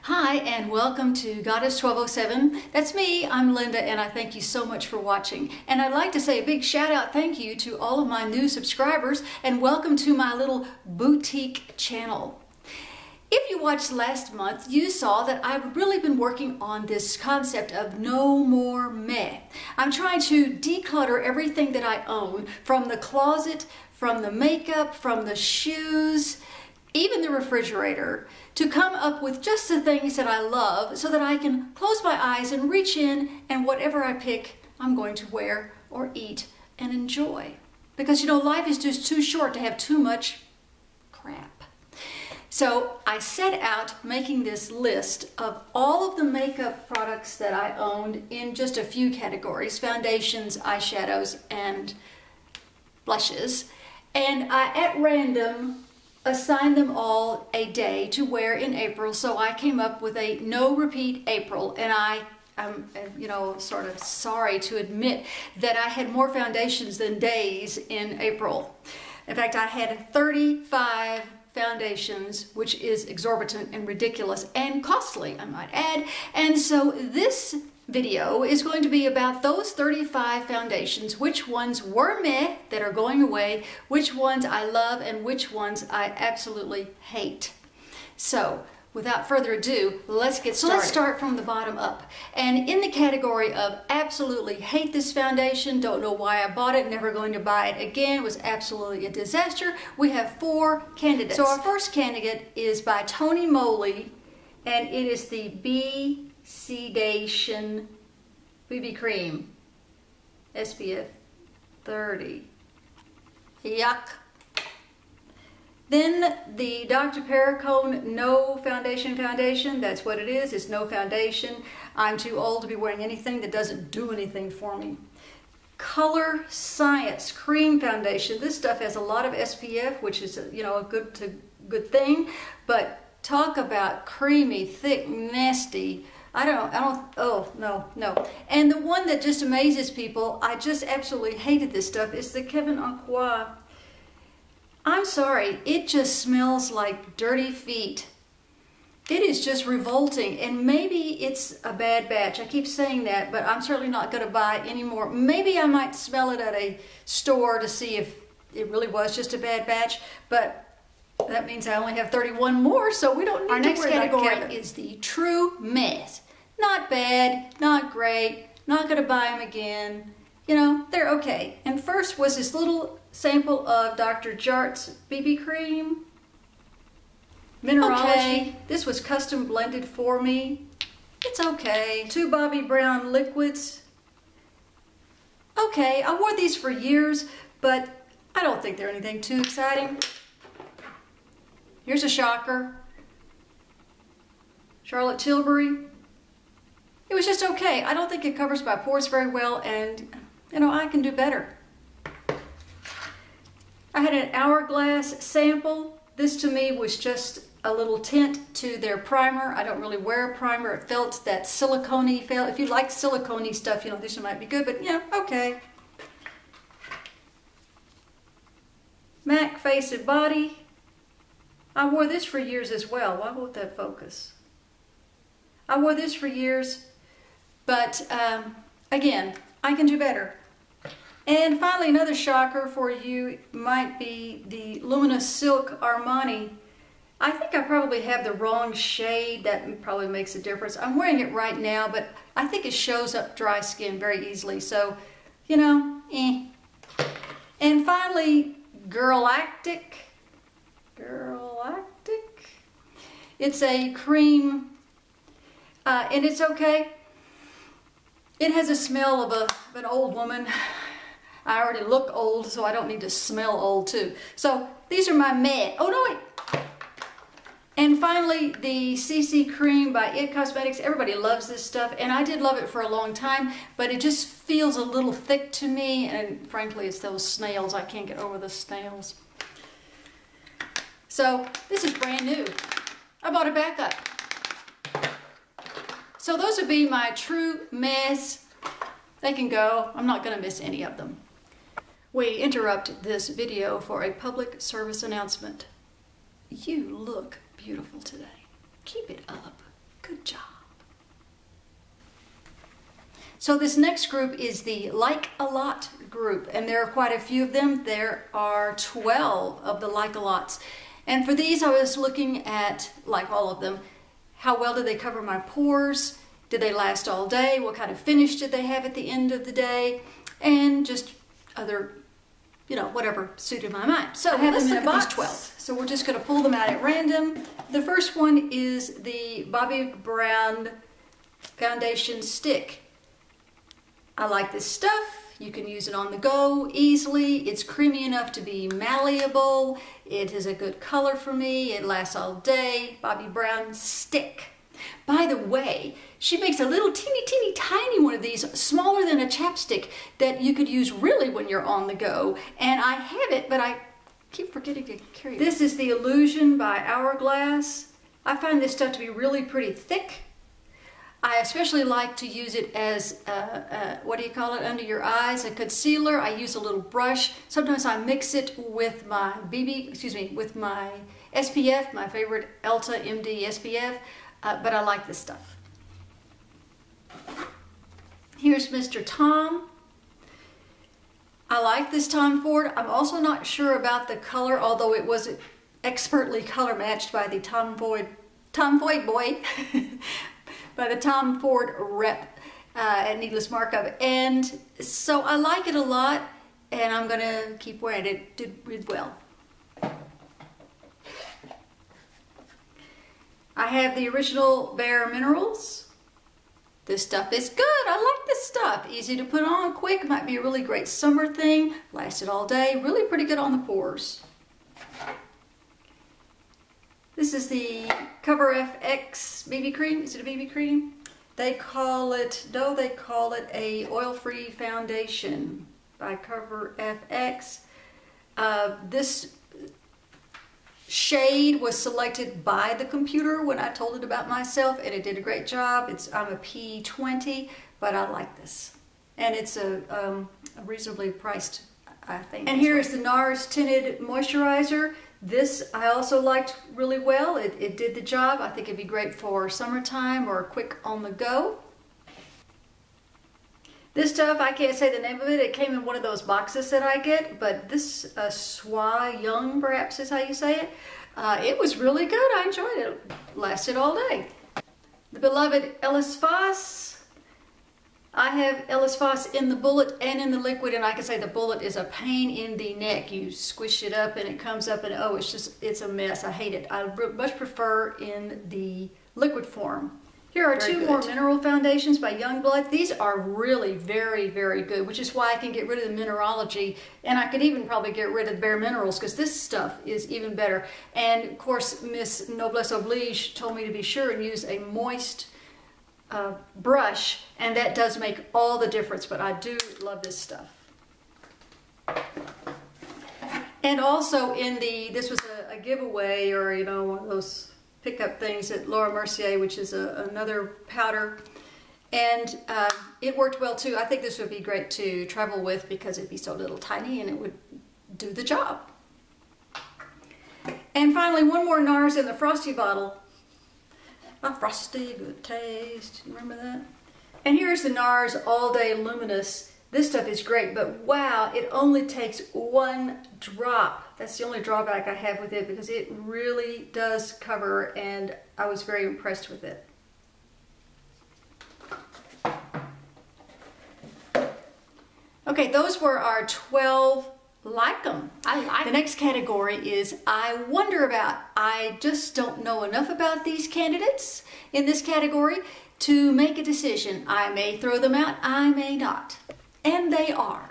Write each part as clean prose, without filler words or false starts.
Hi and welcome to Goddess 1207. That's me, I'm Linda, and I thank you so much for watching. And I'd like to say a big shout out thank you to all of my new subscribers and welcome to my little boutique channel. If you watched last month, you saw that I've really been working on this concept of no more meh. I'm trying to declutter everything that I own, from the closet, from the makeup, from the shoes, even the refrigerator, to come up with just the things that I love so that I can close my eyes and reach in, and whatever I pick, I'm going to wear or eat and enjoy. Because you know, life is just too short to have too much crap. So I set out making this list of all of the makeup products that I owned in just a few categories: foundations, eyeshadows, and blushes. And I, at random, assigned them all a day to wear in April. So I came up with a no repeat April, and I'm sort of sorry to admit that I had more foundations than days in April. In fact, I had 35 foundations, which is exorbitant and ridiculous and costly, I might add. And so this video is going to be about those 35 foundations, which ones were meh that are going away, which ones I love, and which ones I absolutely hate. So without further ado, let's get started. So let's start from the bottom up. And in the category of absolutely hate this foundation, don't know why I bought it, never going to buy it again, it was absolutely a disaster, we have 4 candidates. So our first candidate is by Tony Moly, and it is the Sedation BB Cream, SPF 30. Yuck. Then the Dr. Perricone No Foundation Foundation, that's what it is, it's no foundation. I'm too old to be wearing anything that doesn't do anything for me. Color Science Cream Foundation. This stuff has a lot of SPF, which is a good thing, but talk about creamy, thick, nasty. Oh, no. And the one that just amazes people, I just absolutely hated this stuff, is the Kevin Aqua. I'm sorry, it just smells like dirty feet. It is just revolting, and maybe it's a bad batch. I keep saying that, but I'm certainly not going to buy any more. Maybe I might smell it at a store to see if it really was just a bad batch, but that means I only have 31 more, so we don't need to worry about Kevin. Our next category is the true mess. Not bad, not great, not going to buy them again. You know, they're okay. And first was this little sample of Dr. Jart's BB Cream. Mineralogy. Okay. This was custom blended for me. It's okay. 2 Bobbi Brown liquids. Okay, I wore these for years, but I don't think they're anything too exciting. Here's a shocker. Charlotte Tilbury. It was just okay. I don't think it covers my pores very well, and you know, I can do better. I had an Hourglass sample. This to me was just a little tint to their primer. I don't really wear a primer. It felt that silicone-y feel. If you like silicone-y stuff, you know, this one might be good, but yeah, okay. MAC Face and Body. I wore this for years as well. Why won't that focus? I wore this for years, but again, I can do better. And finally, another shocker for you might be the Luminous Silk Armani. I think I probably have the wrong shade. That probably makes a difference. I'm wearing it right now, but I think it shows up dry skin very easily. So, you know, eh. And finally, Girlactic. It's a cream, and it's okay. It has a smell of an old woman. I already look old, so I don't need to smell old too. So these are my meh. Oh no, wait. And finally, the CC Cream by It Cosmetics. Everybody loves this stuff, and I did love it for a long time, but it just feels a little thick to me, and frankly, it's those snails. I can't get over the snails. So this is brand new. I bought it back up. So those would be my true mess. They can go. I'm not going to miss any of them. We interrupt this video for a public service announcement. You look beautiful today. Keep it up. Good job. So this next group is the Like a Lot group, and there are quite a few of them. There are 12 of the Like a Lots. And for these, I was looking at, like all of them, how well did they cover my pores? Did they last all day? What kind of finish did they have at the end of the day? And just other, you know, whatever suited my mind. So I have them in a box. 12. So we're just going to pull them out at random. The first one is the Bobbi Brown Foundation Stick. I like this stuff. You can use it on the go easily. It's creamy enough to be malleable. It is a good color for me. It lasts all day. Bobbi Brown Stick. By the way, she makes a little teeny tiny one of these, smaller than a chapstick, that you could use really when you're on the go. And I have it, but I keep forgetting to carry it. This is the Illusion by Hourglass. I find this stuff to be really pretty thick. I especially like to use it as, what do you call it, under your eyes, a concealer. I use a little brush. Sometimes I mix it with my with my SPF, my favorite Elta MD SPF, but I like this stuff. Here's Mr. Tom. I like this Tom Ford. I'm also not sure about the color, although it was expertly color matched by the Tom Ford boy. By the Tom Ford rep at Needless Markup. And so I like it a lot, and I'm going to keep wearing it. It did read well. I have the original Bare Minerals. This stuff is good. I like this stuff. Easy to put on, quick. Might be a really great summer thing. Lasted all day. Really pretty good on the pores. This is the Cover FX BB cream. Is it a BB cream? They call it, no, they call it a oil-free foundation by Cover FX. This shade was selected by the computer when I told it about myself, and it did a great job. I'm a P20, but I like this. And it's a reasonably priced, I think. And here is the NARS Tinted Moisturizer. This I also liked really well. It did the job. I think it'd be great for summertime or quick on the go. This stuff, I can't say the name of it. It came in one of those boxes that I get, but this Swa Young, perhaps is how you say it. It was really good. I enjoyed it. It lasted all day. The beloved Ellis Foss. I have Ellis Foss in the bullet and in the liquid, and I can say the bullet is a pain in the neck. You squish it up and it comes up and oh, it's a mess. I hate it. I much prefer in the liquid form. Here are two more mineral foundations by Youngblood. These are really very good, which is why I can get rid of the mineralogy, and I could even probably get rid of the Bare Minerals because this stuff is even better. And of course, Miss Noblesse Oblige told me to be sure and use a moist brush, and that does make all the difference, but I do love this stuff. And also in this was a giveaway, or you know, one of those pickup things at Laura Mercier, which is another powder, and it worked well too. I think this would be great to travel with because it'd be so little tiny and it would do the job. And finally, one more NARS in the Frosty bottle. A frosty good taste. Remember that? And here's the NARS All Day Luminous. This stuff is great, but wow, it only takes one drop. That's the only drawback I have with it because it really does cover, and I was very impressed with it. Okay, those were our 12 like them. I like them. The next category is I wonder about. I just don't know enough about these candidates in this category to make a decision. I may throw them out, I may not. And they are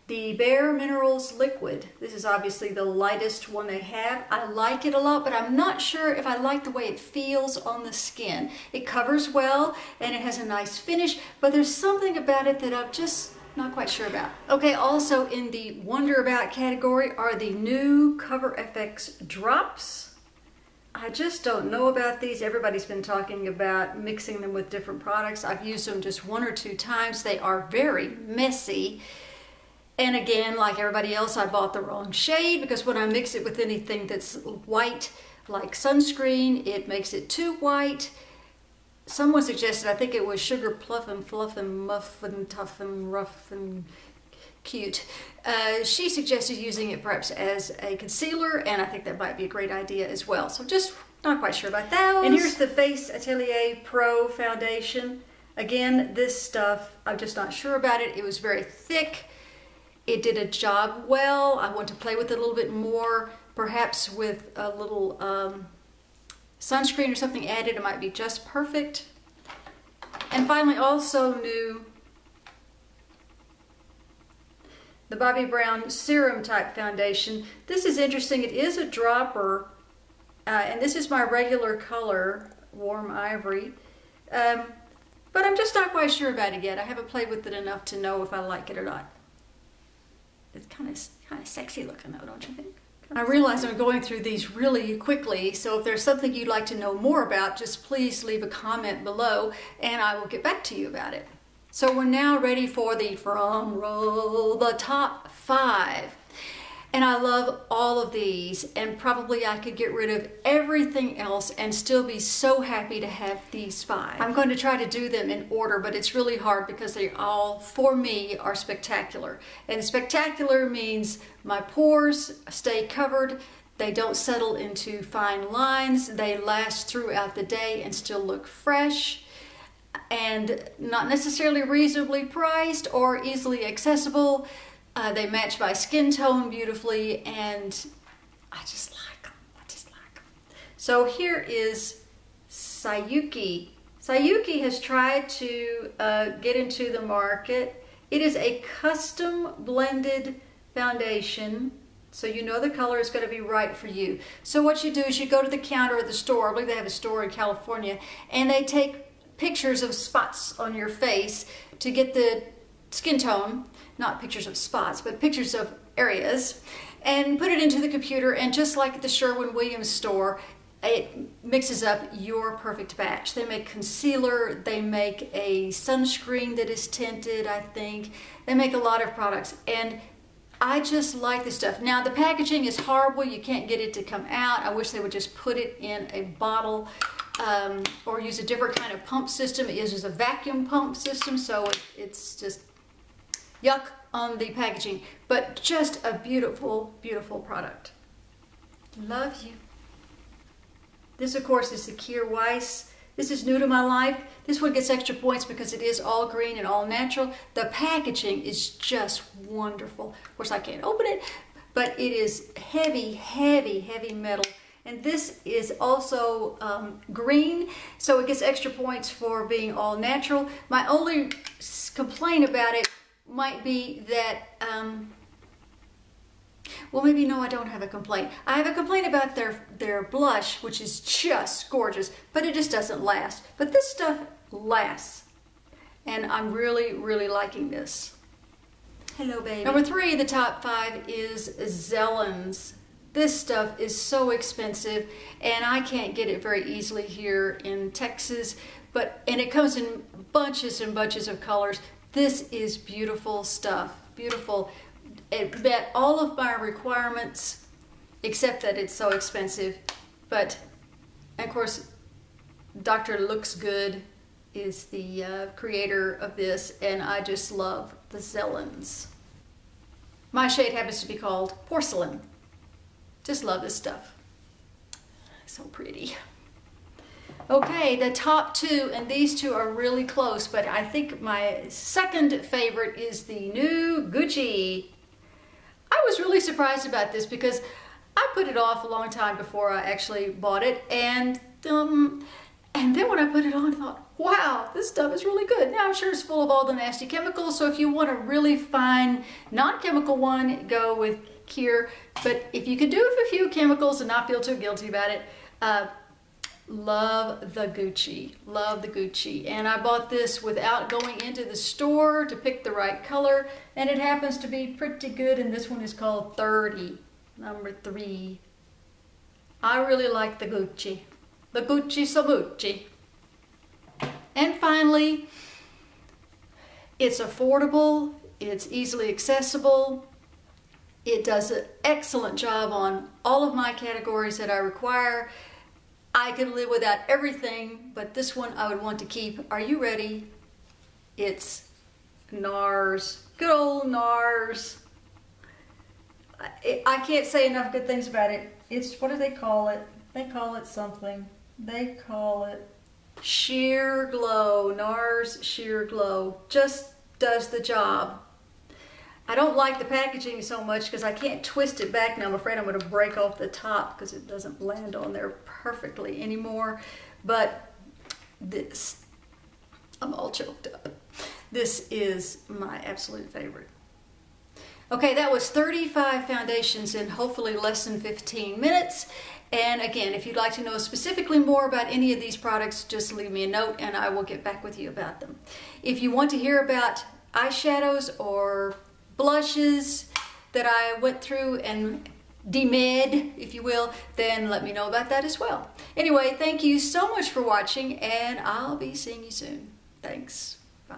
the Bare Minerals Liquid. This is obviously the lightest one they have. I like it a lot, but I'm not sure if I like the way it feels on the skin. It covers well and it has a nice finish, but there's something about it that I'm just not quite sure about. Okay, also in the Wonder About category are the new Cover FX Drops. I just don't know about these. Everybody's been talking about mixing them with different products. I've used them just one or two times. They are very messy. And again, like everybody else, I bought the wrong shade because when I mix it with anything that's white, like sunscreen, it makes it too white. Someone suggested, I think it was Sugar Pluff and Fluff and Muff and Tough and Rough and Cute. She suggested using it perhaps as a concealer, and I think that might be a great idea as well. So just not quite sure about that. And here's the Face Atelier Pro Foundation. Again, this stuff, I'm just not sure about it. It was very thick. It did a job well. I want to play with it a little bit more, perhaps with a little sunscreen or something added. It might be just perfect. And finally, also new, the Bobbi Brown Serum Type Foundation. This is interesting. It is a dropper, and this is my regular color, Warm Ivory. But I'm just not quite sure about it yet. I haven't played with it enough to know if I like it or not. It's kind of sexy looking though, don't you think? I realize I'm going through these really quickly, so if there's something you'd like to know more about, just please leave a comment below and I will get back to you about it. So we're now ready for the drum roll, the top 5. And I love all of these, and probably I could get rid of everything else and still be so happy to have these 5. I'm going to try to do them in order, but it's really hard because they all, for me, are spectacular. And spectacular means my pores stay covered, they don't settle into fine lines, they last throughout the day and still look fresh, and not necessarily reasonably priced or easily accessible. They match my skin tone beautifully, and I just like them. I just like them. So here is Sayuki. Sayuki has tried to get into the market. It is a custom blended foundation, so you know the color is going to be right for you. So what you do is you go to the counter at the store. I believe they have a store in California, and they take pictures of spots on your face to get the skin tone. Not pictures of spots, but pictures of areas, and put it into the computer, and just like at the Sherwin-Williams store, it mixes up your perfect batch. They make concealer, they make a sunscreen that is tinted, I think. They make a lot of products, and I just like this stuff. Now, the packaging is horrible. You can't get it to come out. I wish they would just put it in a bottle or use a different kind of pump system. It uses a vacuum pump system, so it's just yuck on the packaging, but just a beautiful, beautiful product. Love you. This, of course, is the Kier Weiss. This is new to my life. This one gets extra points because it is all green and all natural. The packaging is just wonderful. Of course, I can't open it, but it is heavy, heavy, heavy metal. And this is also green, so it gets extra points for being all natural. My only complaint about it might be that, well, maybe no, I don't have a complaint. I have a complaint about their blush, which is just gorgeous, but it just doesn't last. But this stuff lasts, and I'm really, really liking this. Hello, baby. Number 3, the top 5 is Zelens. This stuff is so expensive, and I can't get it very easily here in Texas, and it comes in bunches and bunches of colors. This is beautiful stuff, beautiful. It met all of my requirements, except that it's so expensive. But, and of course, Dr. Looks Good is the creator of this, and I just love the Zelens. My shade happens to be called Porcelain. Just love this stuff. So pretty. Okay, the top 2, and these 2 are really close, but I think my second favorite is the new Gucci. I was really surprised about this because I put it off a long time before I actually bought it, and then when I put it on, I thought, wow, this stuff is really good. Now, I'm sure it's full of all the nasty chemicals, so if you want a really fine, non-chemical one, go with Kier. But if you could do it with a few chemicals and not feel too guilty about it, love the Gucci, love the Gucci. And I bought this without going into the store to pick the right color, and it happens to be pretty good, and this one is called 30, number 3. I really like the Gucci. The Gucci so Gucci. And finally, it's affordable, It's easily accessible. It does an excellent job on all of my categories that I require. I could live without everything, but this one I would want to keep. Are you ready? It's NARS. Good old NARS. I can't say enough good things about it. It's, what do they call it? They call it something. They call it Sheer Glow. NARS Sheer Glow. Just does the job. I don't like the packaging so much because I can't twist it back now. I'm afraid I'm going to break off the top because it doesn't land on there perfectly anymore. But this, I'm all choked up. This is my absolute favorite. Okay, that was 35 foundations in hopefully less than 15 minutes. And again, if you'd like to know specifically more about any of these products, just leave me a note and I will get back with you about them. If you want to hear about eyeshadows or blushes that I went through and demed, if you will, then let me know about that as well. Anyway, thank you so much for watching and I'll be seeing you soon. Thanks. Bye.